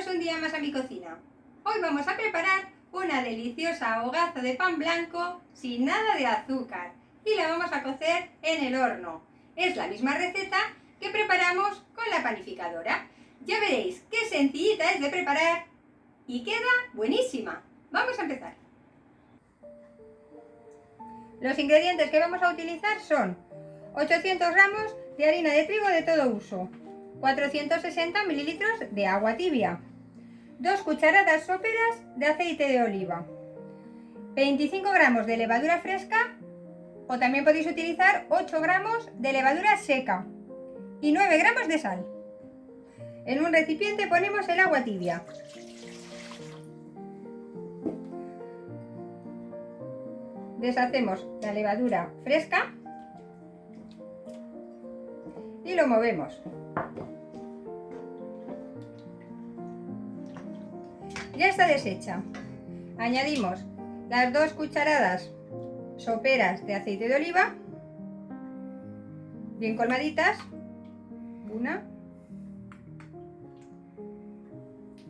Bienvenidos un día más a mi cocina. Hoy vamos a preparar una deliciosa hogaza de pan blanco sin nada de azúcar y la vamos a cocer en el horno. Es la misma receta que preparamos con la panificadora. Ya veréis qué sencillita es de preparar y queda buenísima. Vamos a empezar. Los ingredientes que vamos a utilizar son 800 gramos de harina de trigo de todo uso, 460 mililitros de agua tibia, 2 cucharadas soperas de aceite de oliva, 25 gramos de levadura fresca o también podéis utilizar 8 gramos de levadura seca y 9 gramos de sal. En un recipiente ponemos el agua tibia. Deshacemos la levadura fresca y lo movemos. Ya está deshecha. Añadimos las 2 cucharadas soperas de aceite de oliva, bien colmaditas, 1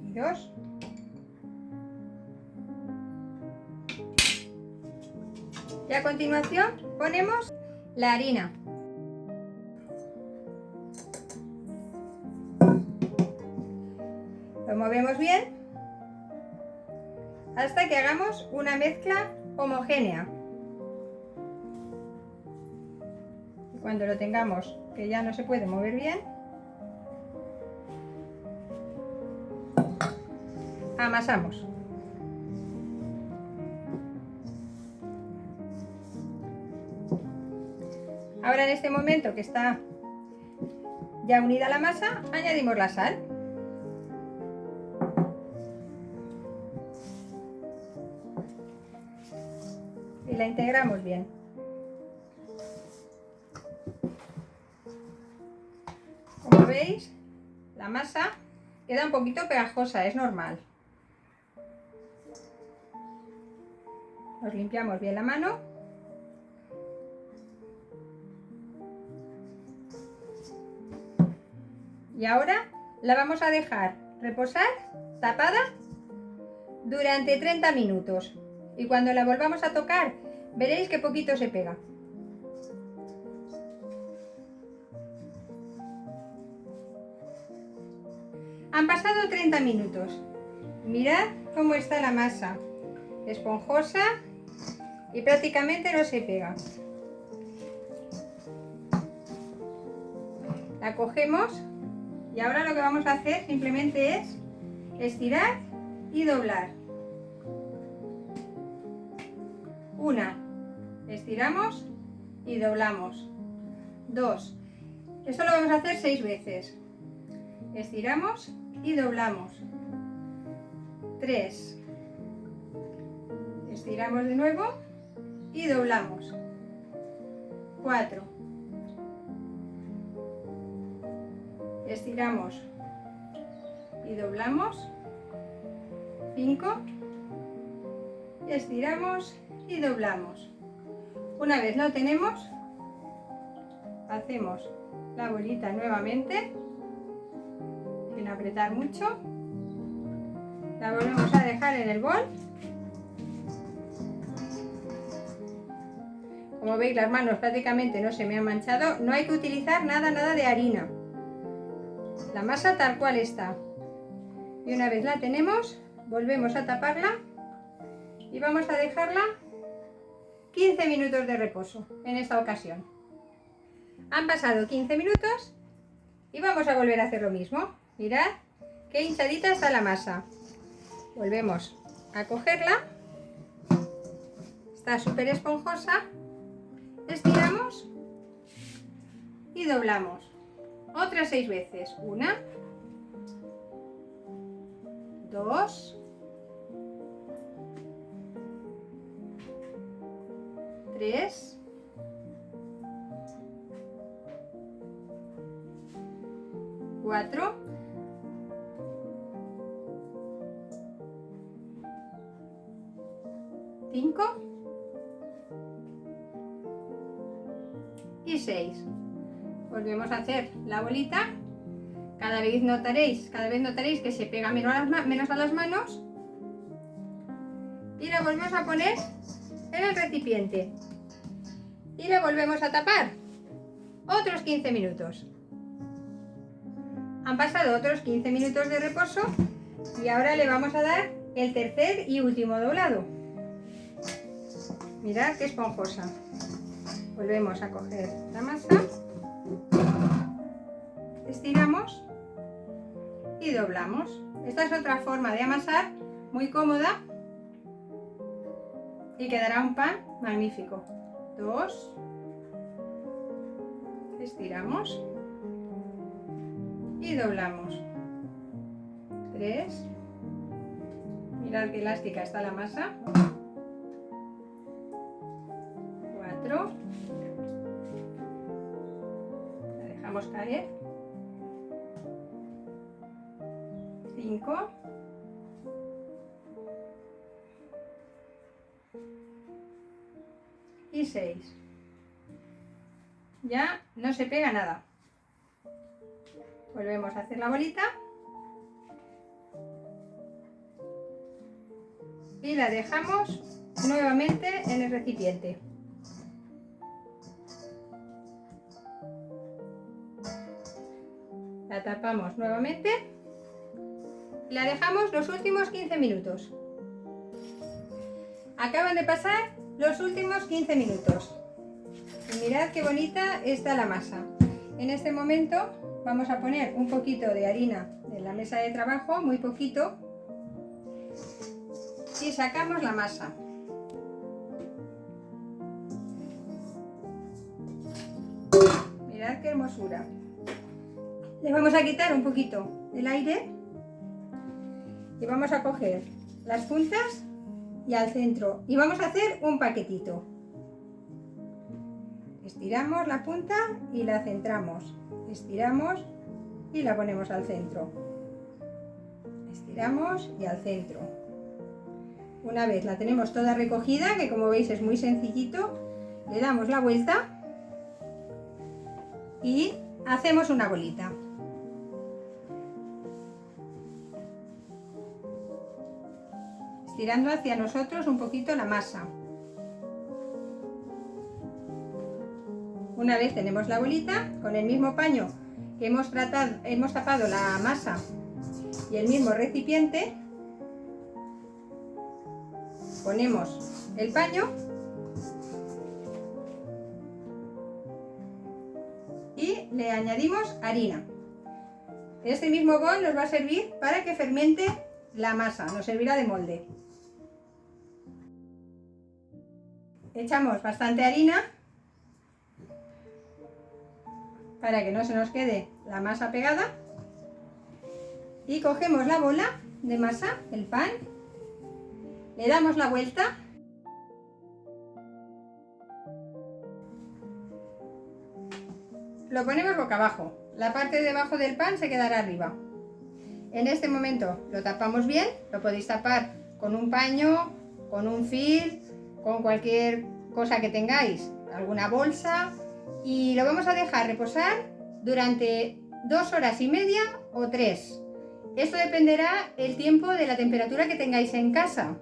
y 2. Y a continuación ponemos la harina. Lo movemos bien hasta que hagamos una mezcla homogénea. Y cuando lo tengamos que ya no se puede mover bien, amasamos. Ahora en este momento que está ya unida la masa, añadimos la sal. Y la integramos bien. Como veis, la masa queda un poquito pegajosa, es normal. Nos limpiamos bien la mano. Y ahora la vamos a dejar reposar tapada durante 30 minutos. Y cuando la volvamos a tocar, veréis que poquito se pega. Han pasado 30 minutos. Mirad cómo está la masa. Esponjosa y prácticamente no se pega. La cogemos y ahora lo que vamos a hacer simplemente es estirar y doblar. 1, estiramos y doblamos. 2, esto lo vamos a hacer 6 veces. Estiramos y doblamos. 3, estiramos de nuevo y doblamos. 4, estiramos y doblamos. 5, estiramos y doblamos. Una vez lo tenemos, hacemos la bolita nuevamente sin apretar mucho. La volvemos a dejar en el bol. Como veis, las manos prácticamente no se me han manchado. No hay que utilizar nada de harina. La masa tal cual está. Y una vez la tenemos, volvemos a taparla y vamos a dejarla 15 minutos de reposo en esta ocasión. Han pasado 15 minutos y vamos a volver a hacer lo mismo. Mirad qué hinchadita está la masa. Volvemos a cogerla. Está súper esponjosa. Estiramos y doblamos. Otras 6 veces. 1, 2, 3, 4, 5 y 6. Volvemos a hacer la bolita Cada vez notaréis que se pega menos a las manos. Y la volvemos a poner en el recipiente. Y la volvemos a tapar. Otros 15 minutos. Han pasado otros 15 minutos de reposo y ahora le vamos a dar el tercer y último doblado. Mirad qué esponjosa. Volvemos a coger la masa, estiramos y doblamos. Esta es otra forma de amasar muy cómoda y quedará un pan magnífico. 2, estiramos y doblamos. 3, mirad qué elástica está la masa. 4, la dejamos caer. 5, y 6. Ya no se pega nada. Volvemos a hacer la bolita y la dejamos nuevamente en el recipiente. La tapamos nuevamente y la dejamos los últimos 15 minutos. Acaban de pasar los últimos 15 minutos. Y mirad qué bonita está la masa. En este momento vamos a poner un poquito de harina en la mesa de trabajo, muy poquito, y sacamos la masa. Mirad qué hermosura. Le vamos a quitar un poquito el aire y vamos a coger las puntas y al centro y vamos a hacer un paquetito. Estiramos la punta y la centramos, estiramos y la ponemos al centro, estiramos y al centro. Una vez la tenemos toda recogida, que como veis es muy sencillito, le damos la vuelta y hacemos una bolita. Estirando hacia nosotros un poquito la masa. Una vez tenemos la bolita, con el mismo paño que hemos tapado la masa y el mismo recipiente, ponemos el paño y le añadimos harina. Este mismo bol nos va a servir para que fermente la masa, nos servirá de molde. Echamos bastante harina para que no se nos quede la masa pegada y cogemos la bola de masa, el pan, le damos la vuelta lo ponemos boca abajo, la parte de abajo del pan se quedará arriba. En este momento lo tapamos bien, lo podéis tapar con un paño, con un film, con cualquier cosa que tengáis, alguna bolsa, y lo vamos a dejar reposar durante 2 horas y media o 3. Esto dependerá el tiempo de la temperatura que tengáis en casa,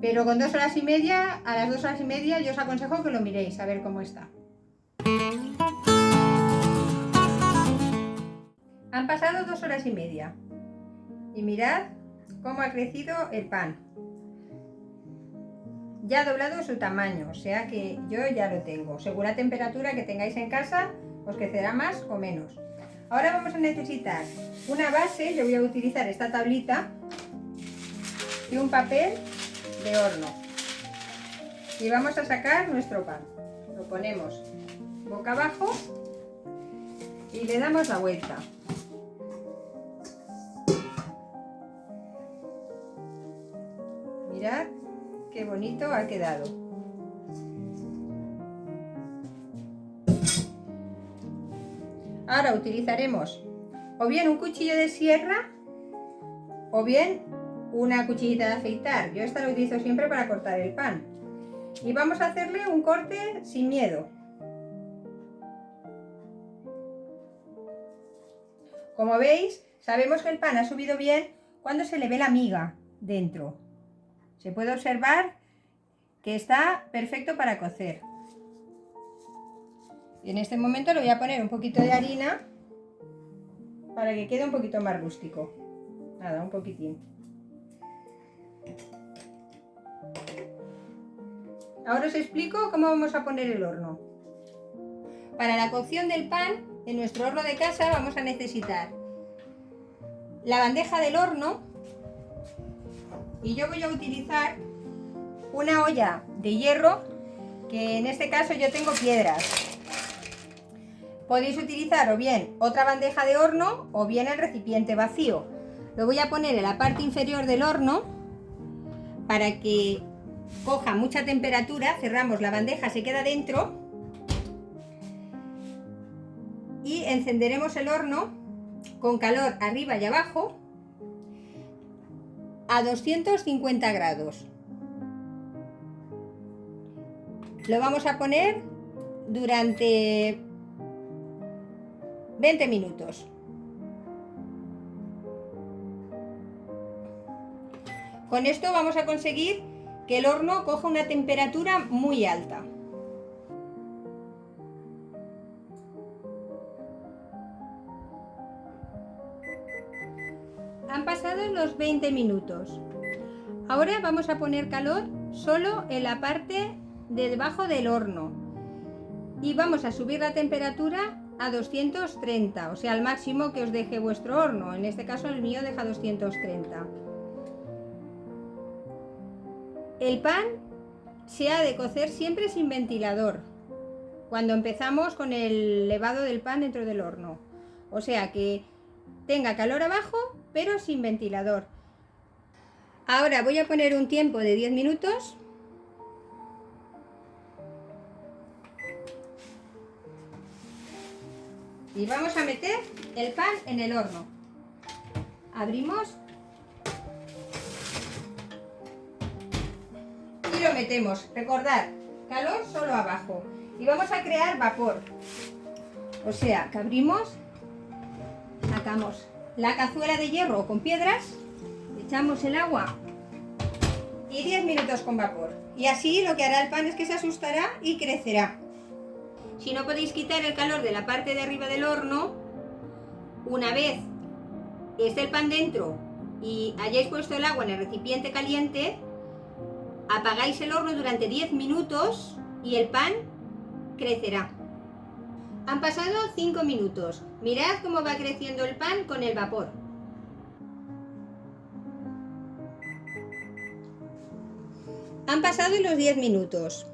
pero con 2 horas y media, a las 2 horas y media yo os aconsejo que lo miréis a ver cómo está. Han pasado 2 horas y media y mirad cómo ha crecido el pan. Ya ha doblado su tamaño, o sea que yo ya lo tengo. Según la temperatura que tengáis en casa, os crecerá más o menos. Ahora vamos a necesitar una base, yo voy a utilizar esta tablita y un papel de horno. Y vamos a sacar nuestro pan. Lo ponemos boca abajo y le damos la vuelta. Mirad qué bonito ha quedado. Ahora utilizaremos o bien un cuchillo de sierra o bien una cuchillita de afeitar. Yo esta la utilizo siempre para cortar el pan. Y vamos a hacerle un corte sin miedo. Como veis, sabemos que el pan ha subido bien cuando se le ve la miga dentro. Se puede observar que está perfecto para cocer. Y en este momento le voy a poner un poquito de harina para que quede un poquito más rústico. Nada, un poquitín. Ahora os explico cómo vamos a poner el horno. Para la cocción del pan, en nuestro horno de casa vamos a necesitar la bandeja del horno, y yo voy a utilizar una olla de hierro, que en este caso yo tengo piedras. Podéis utilizar o bien otra bandeja de horno o bien el recipiente vacío. Lo voy a poner en la parte inferior del horno para que coja mucha temperatura. Cerramos la bandeja, se queda dentro, y encenderemos el horno con calor arriba y abajo a 250 grados. Lo vamos a poner durante 20 minutos. Con esto vamos a conseguir que el horno coja una temperatura muy alta. Han pasado los 20 minutos. Ahora vamos a poner calor solo en la parte de debajo del horno y vamos a subir la temperatura a 230, o sea, al máximo que os deje vuestro horno. En este caso el mío deja 230. El pan se ha de cocer siempre sin ventilador cuando empezamos con el levado del pan dentro del horno, o sea que tenga calor abajo pero sin ventilador. Ahora voy a poner un tiempo de 10 minutos. Y vamos a meter el pan en el horno. Abrimos y lo metemos. Recordad, calor solo abajo. Y vamos a crear vapor. O sea, que abrimos, sacamos la cazuela de hierro con piedras, echamos el agua y 10 minutos con vapor. Y así lo que hará el pan es que se asustará y crecerá. Si no podéis quitar el calor de la parte de arriba del horno, una vez esté el pan dentro y hayáis puesto el agua en el recipiente caliente, apagáis el horno durante 10 minutos y el pan crecerá. Han pasado 5 minutos. Mirad cómo va creciendo el pan con el vapor. Han pasado los 10 minutos.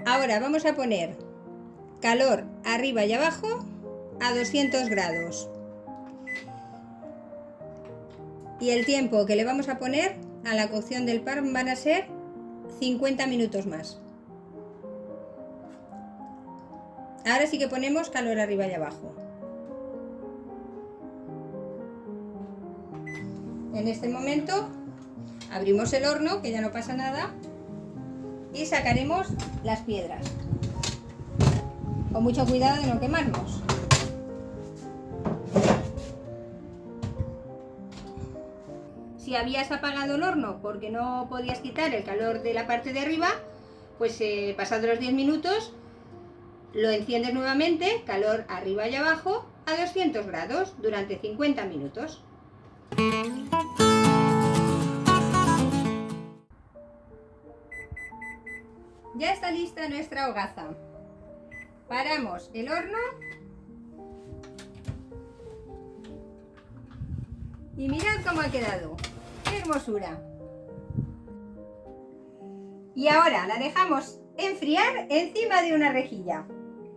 Ahora vamos a poner calor arriba y abajo a 200 grados. Y el tiempo que le vamos a poner a la cocción del pan van a ser 50 minutos más. Ahora sí que ponemos calor arriba y abajo. En este momento abrimos el horno, que ya no pasa nada, y sacaremos las piedras. Con mucho cuidado de no quemarnos. Si habías apagado el horno porque no podías quitar el calor de la parte de arriba, pues pasados los 10 minutos lo enciendes nuevamente, calor arriba y abajo a 200 grados durante 50 minutos. Ya está lista nuestra hogaza. Paramos el horno y mirad cómo ha quedado. ¡Qué hermosura! Y ahora la dejamos enfriar encima de una rejilla.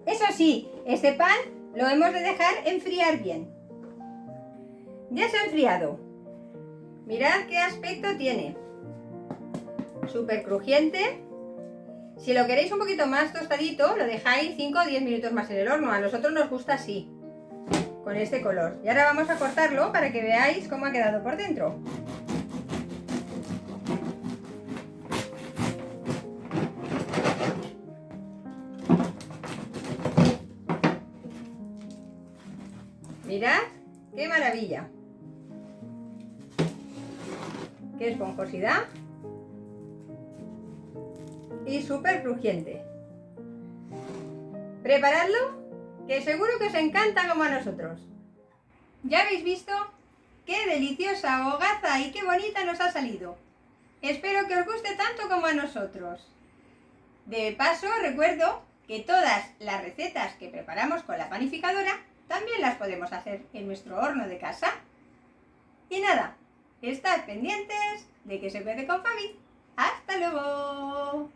Eso sí, este pan lo hemos de dejar enfriar bien. Ya se ha enfriado. Mirad qué aspecto tiene. Súper crujiente. Si lo queréis un poquito más tostadito, lo dejáis 5 o 10 minutos más en el horno. A nosotros nos gusta así, con este color. Y ahora vamos a cortarlo para que veáis cómo ha quedado por dentro. Mirad, qué maravilla. Qué esponjosidad. Y súper crujiente. Preparadlo, que seguro que os encanta como a nosotros. Ya habéis visto qué deliciosa hogaza y qué bonita nos ha salido. Espero que os guste tanto como a nosotros. De paso, recuerdo que todas las recetas que preparamos con la panificadora también las podemos hacer en nuestro horno de casa. Y nada, estad pendientes de que se cuece con Fabi. ¡Hasta luego!